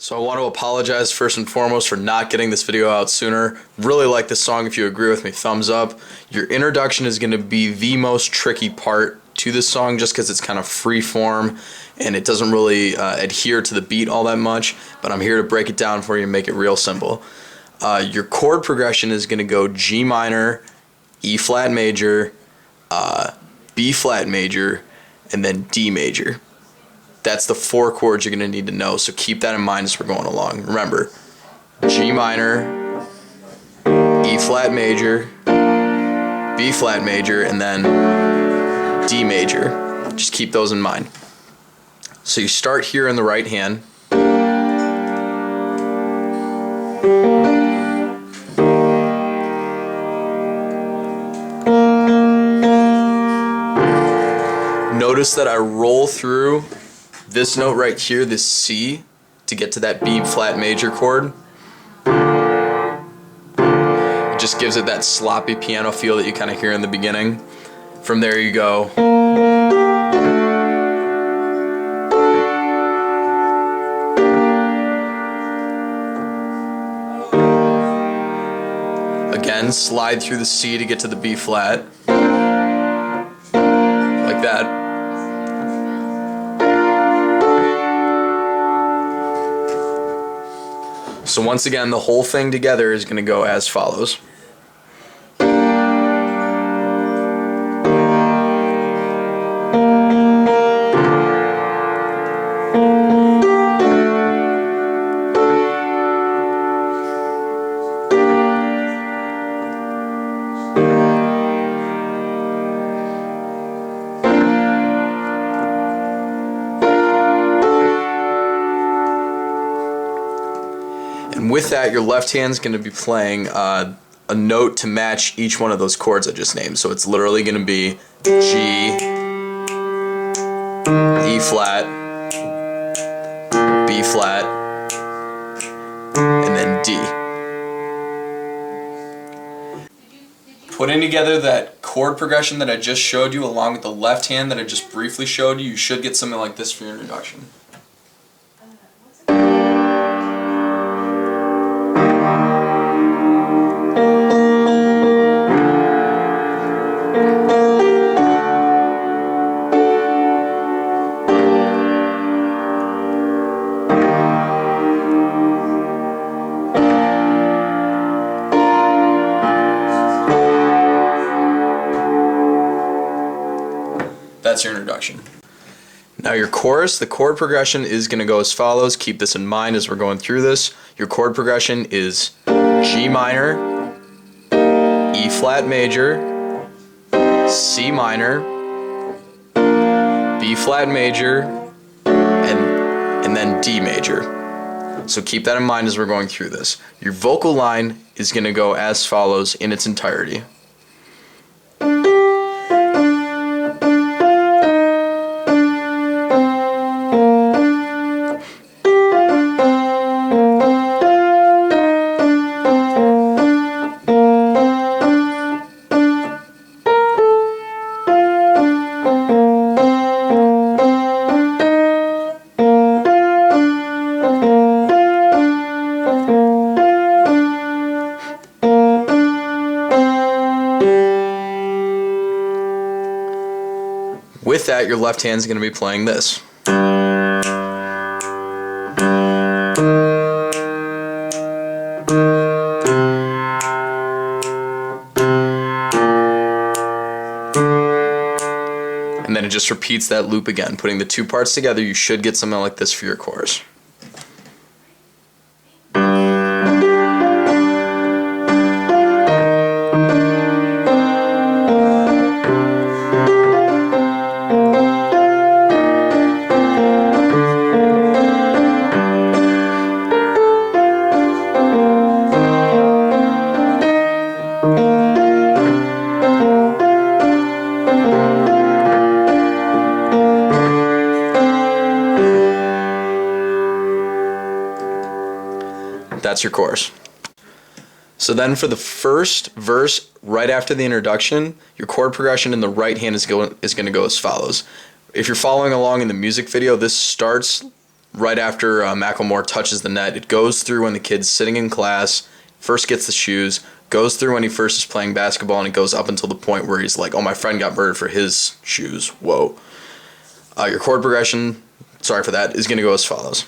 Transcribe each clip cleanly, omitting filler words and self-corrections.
So I want to apologize first and foremost for not getting this video out sooner. Really like this song. If you agree with me, thumbs up. Your introduction is going to be the most tricky part to this song just because it's kind of free form and it doesn't really adhere to the beat all that much, but I'm here to break it down for you and make it real simple. Your chord progression is going to go G minor, E flat major, B flat major, and then D major. That's the 4 chords you're going to need to know, so keep that in mind as we're going along. Remember, G minor, E flat major, B flat major, and then D major. Just keep those in mind. So you start here in the right hand. Notice that I roll through this note right here, this C, to get to that B flat major chord. It just gives it that sloppy piano feel that you kind of hear in the beginning. From there you go. Again, slide through the C to get to the B flat. Like that. So once again, the whole thing together is going to go as follows. And with that, your left hand's going to be playing a note to match each one of those chords I just named. So it's literally going to be G, E flat, B flat, and then D. Putting together that chord progression that I just showed you along with the left hand that I just briefly showed you, you should get something like this for your introduction. That's your introduction. Now your chorus, the chord progression is going to go as follows. Keep this in mind as we're going through this. Your chord progression is G minor, E flat major, C minor, B flat major, and then D major. So keep that in mind as we're going through this. Your vocal line is going to go as follows in its entirety. With that, your left hand is going to be playing this. And then it just repeats that loop again. Putting the 2 parts together, you should get something like this for your chorus. That's your chorus. So then for the first verse, right after the introduction, your chord progression in the right hand is going to go as follows. If you're following along in the music video, this starts right after Macklemore touches the net. It goes through when the kid's sitting in class, first gets the shoes, goes through when he first is playing basketball, and it goes up until the point where he's like, oh, my friend got murdered for his shoes. Whoa. Your chord progression, sorry for that, is going to go as follows.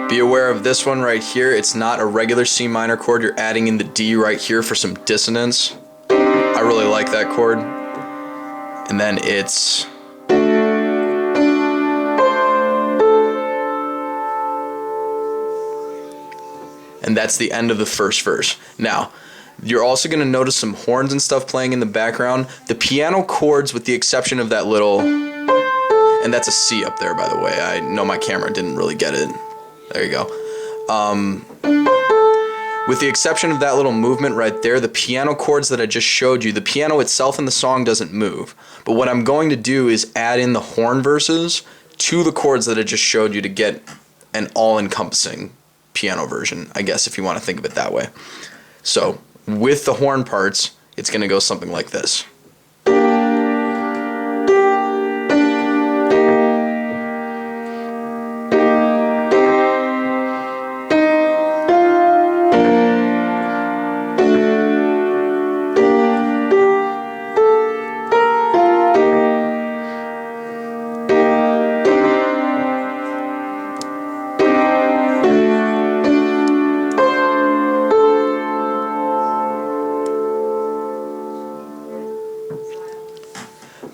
Be aware of this one right here. It's not a regular C minor chord. You're adding in the D right here for some dissonance. I really like that chord. And then it's... and that's the end of the first verse. Now, you're also going to notice some horns and stuff playing in the background. The piano chords, with the exception of that little... and that's a C up there, by the way. I know my camera didn't really get it. There you go. With the exception of that little movement right there, the piano chords that I just showed you, the piano itself in the song doesn't move. But what I'm going to do is add in the horn verses to the chords that I just showed you to get an all-encompassing piano version, I guess, if you want to think of it that way. So, with the horn parts, it's going to go something like this.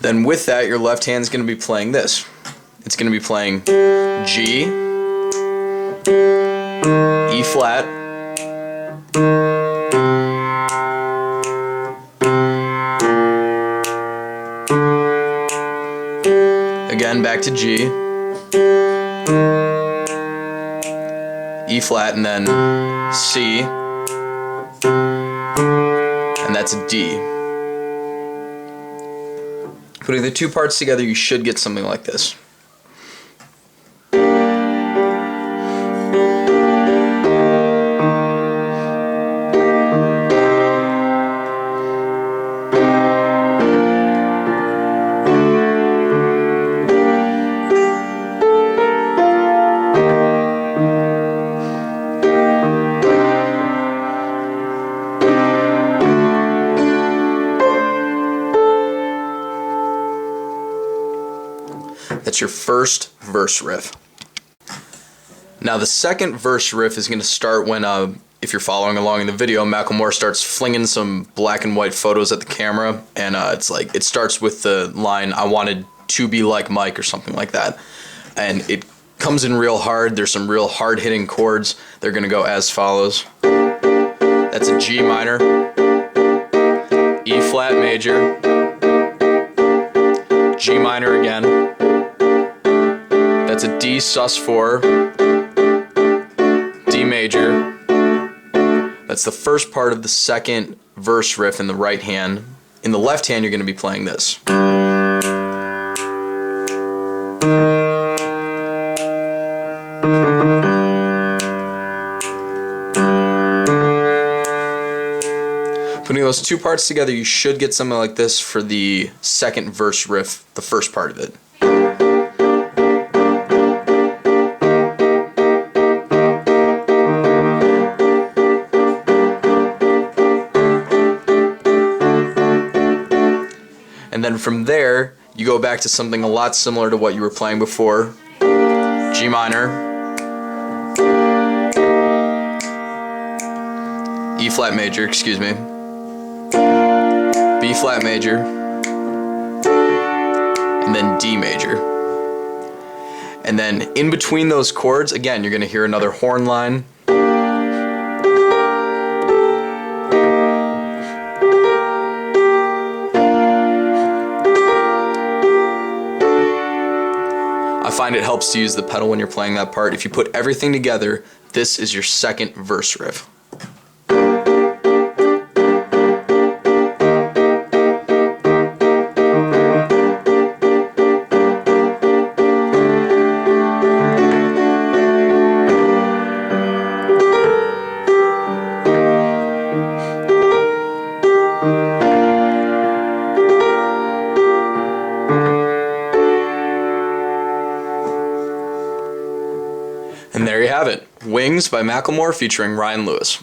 Then with that, your left hand is going to be playing this. It's going to be playing G, E flat, again back to G, E flat, and then C, and that's a D. Putting the two parts together, you should get something like this. That's your first verse riff. Now the second verse riff is going to start when, if you're following along in the video, Macklemore starts flinging some black and white photos at the camera, and it's like, it starts with the line, "I wanted to be like Mike," or something like that. And it comes in real hard. There's some real hard-hitting chords. They're going to go as follows. That's a G minor, E flat major, G minor again. That's a D sus4, D major. That's the first part of the second verse riff in the right hand. In the left hand, you're going to be playing this. Putting those two parts together, you should get something like this for the second verse riff, the first part of it. And then from there, you go back to something a lot similar to what you were playing before. G minor, E flat major, excuse me, B flat major, and then D major. And then in between those chords, again, you're going to hear another horn line. I find it helps to use the pedal when you're playing that part. If you put everything together, this is your second verse riff. Wings by Macklemore featuring Ryan Lewis.